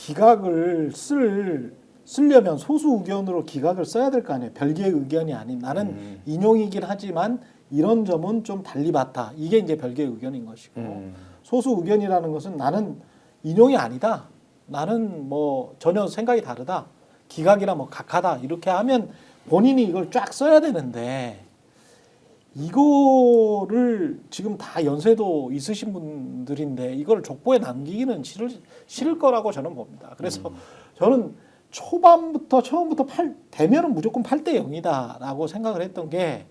기각을 쓰려면 소수 의견으로 기각을 써야 될 거 아니에요. 별개의 의견이 아닌 나는 인용이긴 하지만 이런 점은 좀 달리 봤다. 이게 이제 별개의 의견인 것이고 소수 의견이라는 것은 나는 인용이 아니다. 나는 뭐 전혀 생각이 다르다. 기각이나 뭐 각하다. 이렇게 하면 본인이 이걸 쫙 써야 되는데 이거를 지금 다 연세도 있으신 분들인데 이걸 족보에 남기기는 싫을 거라고 저는 봅니다. 그래서 저는 처음부터 되면은 무조건 8대 0이다라고 생각을 했던 게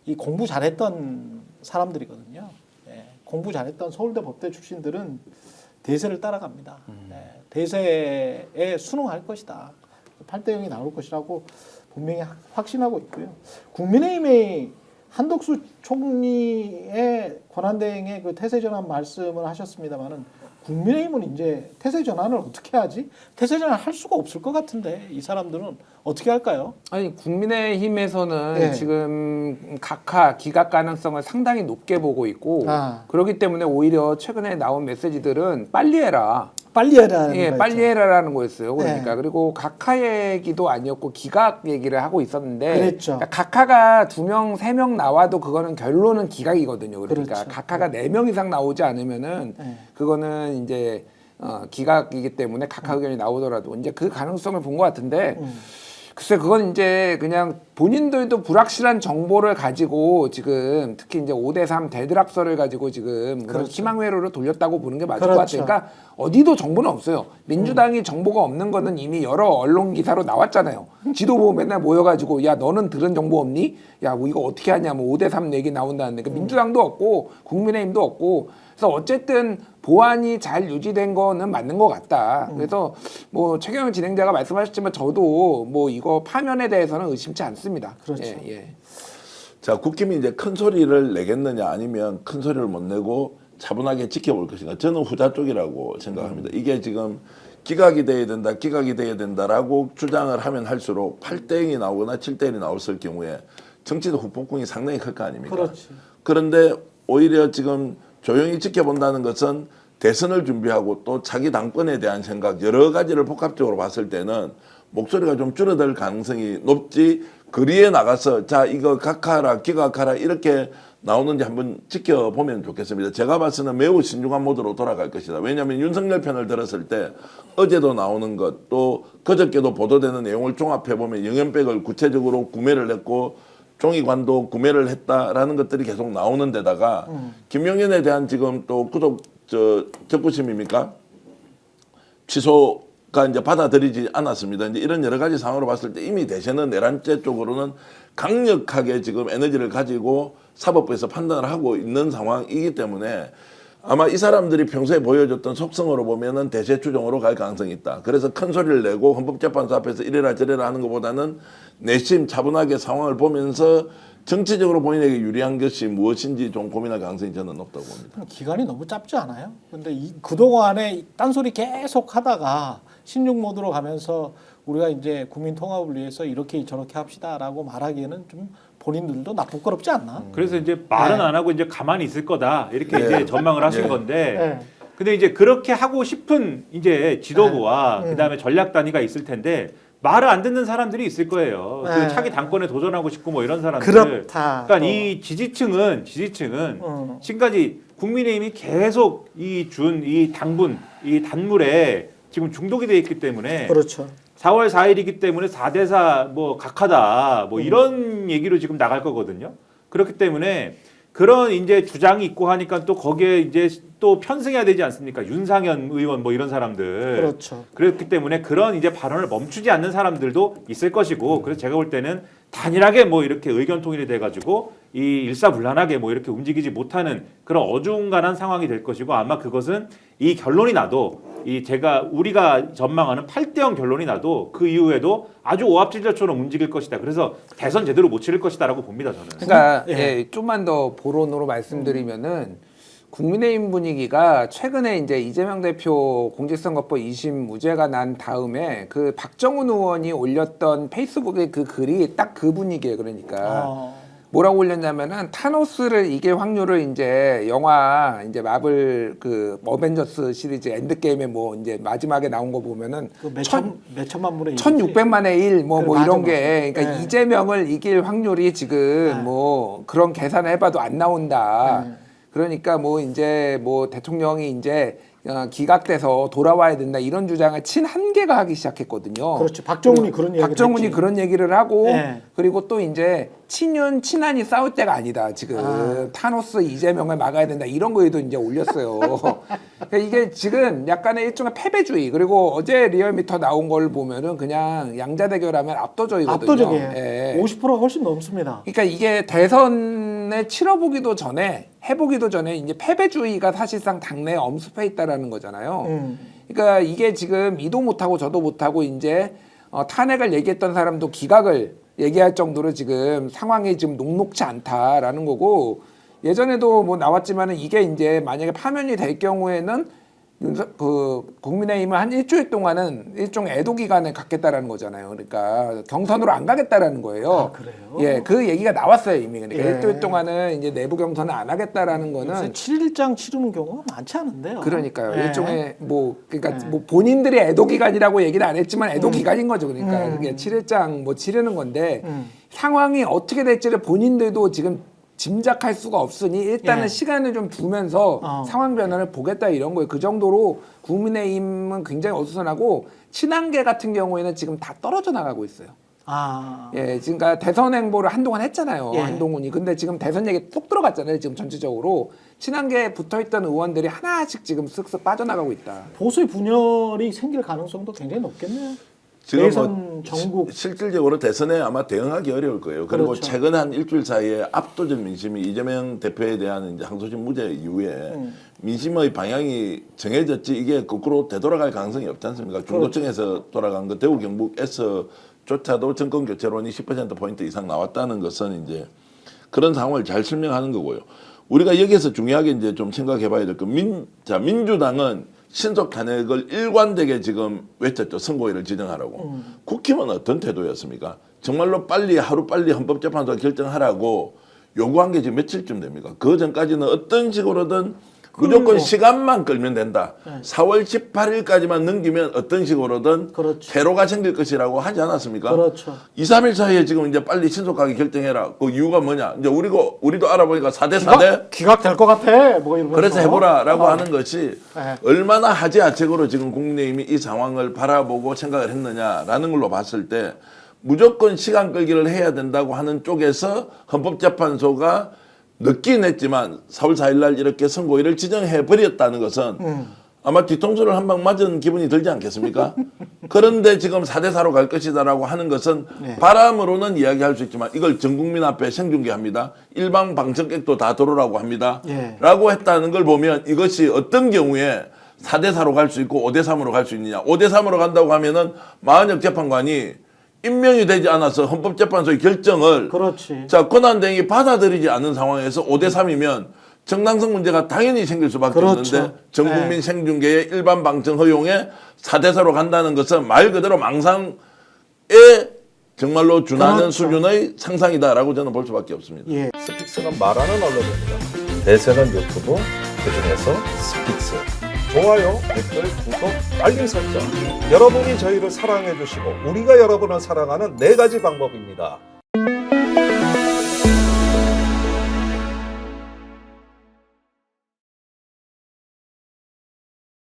이 공부 잘했던 사람들이거든요. 예, 공부 잘했던 서울대 법대 출신들은 대세를 따라갑니다. 예, 대세에 순응할 것이다. 8대 0이 나올 것이라고 분명히 확신하고 있고요. 국민의힘의 한덕수 총리의 권한대행의 그 태세 전환 말씀을 하셨습니다만은 국민의힘은 이제 태세 전환을 어떻게 하지? 태세 전환 할 수가 없을 것 같은데 이 사람들은 어떻게 할까요? 아니 국민의힘에서는 네. 지금 각하 기각 가능성을 상당히 높게 보고 있고 그렇기 때문에 오히려 최근에 나온 메시지들은 빨리 해라. 빨리 해라는 예, 빨리 해라라는 거였어요. 그러니까 네. 그리고 각하 얘기도 아니었고 기각 얘기를 하고 있었는데 그랬죠. 그러니까 각하가 2명, 3명 나와도 그거는 결론은 기각이거든요. 그러니까 그렇죠. 각하가 4명 이상 나오지 않으면은 네. 그거는 이제 기각이기 때문에 각하 의견이 나오더라도 이제 그 가능성을 본 것 같은데 글쎄 그건 이제 그냥 본인들도 불확실한 정보를 가지고 지금 특히 이제 5대3 대드랍설을 가지고 지금 그런 그렇죠. 희망회로를 돌렸다고 보는 게 맞을 그렇죠. 것 같아요. 그러니까 어디도 정보는 없어요. 민주당이 정보가 없는 거는 이미 여러 언론 기사로 나왔잖아요. 지도부 맨날 모여가지고 야 너는 들은 정보 없니? 야 뭐 이거 어떻게 하냐 뭐 5대3 얘기 나온다는데 그러니까 민주당도 없고 국민의힘도 없고 그래서 어쨌든 보안이 잘 유지된 거는 맞는 것 같다. 그래서 뭐 최경영 진행자가 말씀하셨지만 저도 뭐 이거 파면에 대해서는 의심치 않습니다. 그렇죠. 예, 예. 자, 국힘이 이제 큰 소리를 내겠느냐 아니면 큰 소리를 못 내고 차분하게 지켜볼 것인가. 저는 후자 쪽이라고 생각합니다. 이게 지금 기각이 돼야 된다, 기각이 돼야 된다라고 주장을 하면 할수록 8대 0이 나오거나 7대 1이 나왔을 경우에 정치적 후폭풍이 상당히 클 거 아닙니까? 그렇지. 그런데 오히려 지금 조용히 지켜본다는 것은 대선을 준비하고 또 자기 당권에 대한 생각 여러 가지를 복합적으로 봤을 때는 목소리가 좀 줄어들 가능성이 높지 거리에 나가서 자 이거 각하라 기각하라 이렇게 나오는지 한번 지켜보면 좋겠습니다. 제가 봐서는 매우 신중한 모드로 돌아갈 것이다. 왜냐하면 윤석열 편을 들었을 때 어제도 나오는 것 또 그저께도 보도되는 내용을 종합해보면 영연백을 구체적으로 구매를 했고 종이관도 구매를 했다라는 것들이 계속 나오는 데다가 김용현에 대한 지금 또 구속 적부심입니까? 취소가 이제 받아들이지 않았습니다. 이제 이런 여러 가지 상황으로 봤을 때 이미 대세는 내란죄 쪽으로는 강력하게 지금 에너지를 가지고 사법부에서 판단을 하고 있는 상황이기 때문에 아마 이 사람들이 평소에 보여줬던 속성으로 보면은 대세 추종으로 갈 가능성이 있다. 그래서 큰 소리를 내고 헌법재판소 앞에서 이래라 저래라 하는 것보다는 내심 차분하게 상황을 보면서 정치적으로 본인에게 유리한 것이 무엇인지 좀 고민할 가능성이 저는 높다고 봅니다. 기간이 너무 짧지 않아요? 근데 그동안에 딴소리 계속 하다가 신중 모드로 가면서 우리가 이제 국민 통합을 위해서 이렇게 저렇게 합시다라고 말하기에는 좀 본인들도 나 부끄럽지 않나? 그래서 이제 말은 네. 안 하고 이제 가만히 있을 거다 이렇게 네. 이제 전망을 하신 네. 건데. 네. 근데 이제 그렇게 하고 싶은 이제 지도부와 그다음에 전략 단위가 있을 텐데 말을 안 듣는 사람들이 있을 거예요. 네. 그 차기 당권에 도전하고 싶고 뭐 이런 사람들. 그렇다. 그러니까 또. 이 지지층은 지금까지 국민의힘이 계속 이 당분, 이 단물에 지금 중독이 돼 있기 때문에 그렇죠. 4월 4일이기 때문에 4대4 뭐 각하다 뭐 이런 얘기로 지금 나갈 거거든요. 그렇기 때문에 그런 이제 주장이 있고 하니까 또 거기에 이제 또 편승해야 되지 않습니까? 윤상현 의원 뭐 이런 사람들. 그렇죠. 그렇기 때문에 그런 이제 발언을 멈추지 않는 사람들도 있을 것이고 그래서 제가 볼 때는 단일하게 뭐 이렇게 의견 통일이 돼가지고 이 일사불란하게 뭐 이렇게 움직이지 못하는 그런 어중간한 상황이 될 것이고 아마 그것은 이 결론이 나도 우리가 전망하는 8대0 결론이 나도 그 이후에도 아주 오합지졸처럼 움직일 것이다. 그래서 대선 제대로 못 치를 것이다라고 봅니다 저는. 그러니까 예. 예, 좀만 더 보론으로 말씀드리면은 국민의힘 분위기가 최근에 이제 이재명 대표 공직선거법 2심 무죄가 난 다음에 그 박정훈 의원이 올렸던 페이스북의 그 글이 딱 그 분위기예요. 그러니까 뭐라고 올렸냐면은 타노스를 이길 확률을 이제 영화 이제 마블 그 어벤져스 시리즈 엔드게임에 뭐 이제 마지막에 나온 거 보면은 몇 천만 분의 1600만의 1 뭐 그래, 이런 맞아, 게 그러니까 네. 이재명을 이길 확률이 지금 네. 뭐 그런 계산을 해봐도 안 나온다. 네. 그러니까 뭐 이제 뭐 대통령이 이제 기각돼서 돌아와야 된다 이런 주장을 친한계가 하기 시작했거든요. 그렇죠. 박정훈이 그런 얘기를 박정훈이 했지. 그런 얘기를 하고 네. 그리고 또 이제 친윤 친한이 싸울 때가 아니다. 지금 타노스 이재명을 막아야 된다 이런 거에도 이제 올렸어요. 그러니까 이게 지금 약간의 일종의 패배주의 그리고 어제 리얼미터 나온 걸 보면은 그냥 양자 대결하면 압도적이거든요. 압도적이에요. 예. 50%가 훨씬 넘습니다. 그러니까 이게 대선을 치러보기도 전에 해보기도 전에 이제 패배주의가 사실상 당내에 엄습해 있다라는 거잖아요. 그러니까 이게 지금 이도 못하고 저도 못하고 이제 탄핵을 얘기했던 사람도 기각을 얘기할 정도로 지금 상황이 지금 녹록치 않다라는 거고 예전에도 뭐 나왔지만은 이게 이제 만약에 파면이 될 경우에는 그 국민의힘은 한 일주일 동안은 일종의 애도 기간을 갖겠다라는 거잖아요. 그러니까 경선으로 안 가겠다라는 거예요. 아, 그래요? 예, 그 얘기가 나왔어요 이미. 그러니까 예. 일주일 동안은 이제 내부 경선을 안 하겠다라는 요새 거는 7일장 치르는 경우가 많지 않은데요. 그러니까요. 예. 일종의 뭐 그러니까 예. 뭐 본인들이 애도 기간이라고 얘기는 안 했지만 애도 기간인 거죠. 그러니까 그게 7일장 뭐 치르는 건데 상황이 어떻게 될지를 본인들도 지금 짐작할 수가 없으니 일단은 예. 시간을 좀 두면서 상황 변화를 보겠다 이런 거예요. 그 정도로 국민의힘은 굉장히 어수선하고 친한계 같은 경우에는 지금 다 떨어져 나가고 있어요. 아, 예, 지금 그러니까 대선 행보를 한동안 했잖아요. 예. 한동훈이. 근데 지금 대선 얘기 뚝 들어갔잖아요. 지금 전체적으로 친한계 붙어있던 의원들이 하나씩 지금 쓱쓱 빠져나가고 있다. 보수의 분열이 생길 가능성도 굉장히 높겠네요. 지금 대선 전국 실질적으로 대선에 아마 대응하기 어려울 거예요. 그리고 그렇죠. 최근 한 일주일 사이에 압도적 민심이 이재명 대표에 대한 이제 항소심 무죄 이후에 민심의 방향이 정해졌지 이게 거꾸로 되돌아갈 가능성이 없지 않습니까? 중도층에서 돌아간 거 대구 경북에서조차도 정권 교체론이 10%포인트 이상 나왔다는 것은 이제 그런 상황을 잘 설명하는 거고요. 우리가 여기에서 중요하게 이제 좀 생각해 봐야 될 건 민주당은 신속 탄핵을 일관되게 지금 외쳤죠. 선고일을 지정하라고. 국힘은 어떤 태도였습니까? 정말로 빨리 하루 빨리 헌법재판소가 결정하라고 요구한 게 지금 며칠쯤 됩니까? 그 전까지는 어떤 식으로든 무조건 시간만 끌면 된다. 4월 18일까지만 넘기면 어떤 식으로든 그렇죠. 테러가 생길 것이라고 하지 않았습니까? 그렇죠. 2, 3일 사이에 지금 이제 빨리 신속하게 결정해라. 그 이유가 뭐냐? 이제 우리도 알아보니까 4대 4대 기각될 것 같아. 뭐 이러면서. 그래서 해보라라고 하는 것이 네. 얼마나 하지아책으로 지금 국민의힘이 이 상황을 바라보고 생각을 했느냐라는 걸로 봤을 때 무조건 시간 끌기를 해야 된다고 하는 쪽에서 헌법재판소가 늦긴 했지만 4월 4일 날 이렇게 선고일을 지정해 버렸다는 것은 아마 뒤통수를 한 방 맞은 기분이 들지 않겠습니까? 그런데 지금 4대 4로 갈 것이다라고 하는 것은 바람으로는 이야기할 수 있지만 이걸 전 국민 앞에 생중계합니다. 일방 방청객도 다 들어오라고 합니다. 예. 라고 했다는 걸 보면 이것이 어떤 경우에 4대 4로 갈 수 있고 5대 3으로 갈 수 있느냐. 5대 3으로 간다고 하면은 마흔역 재판관이 임명이 되지 않아서 헌법재판소의 결정을 그렇지. 자 권한대행이 받아들이지 않는 상황에서 5대 3이면 정당성 문제가 당연히 생길 수밖에 그렇죠. 없는데 전국민 네. 생중계의 일반 방청 허용에 4대 4로 간다는 것은 말 그대로 망상에 정말로 준하는 그렇죠. 수준의 상상이다라고 저는 볼 수밖에 없습니다. 예. 스픽스는 말하는 언론입니다. 대세는 유튜브, 그중에서 스픽스. 좋아요, 댓글, 구독, 알림 설정. 여러분이 저희를 사랑해 주시고 우리가 여러분을 사랑하는 4가지 방법입니다.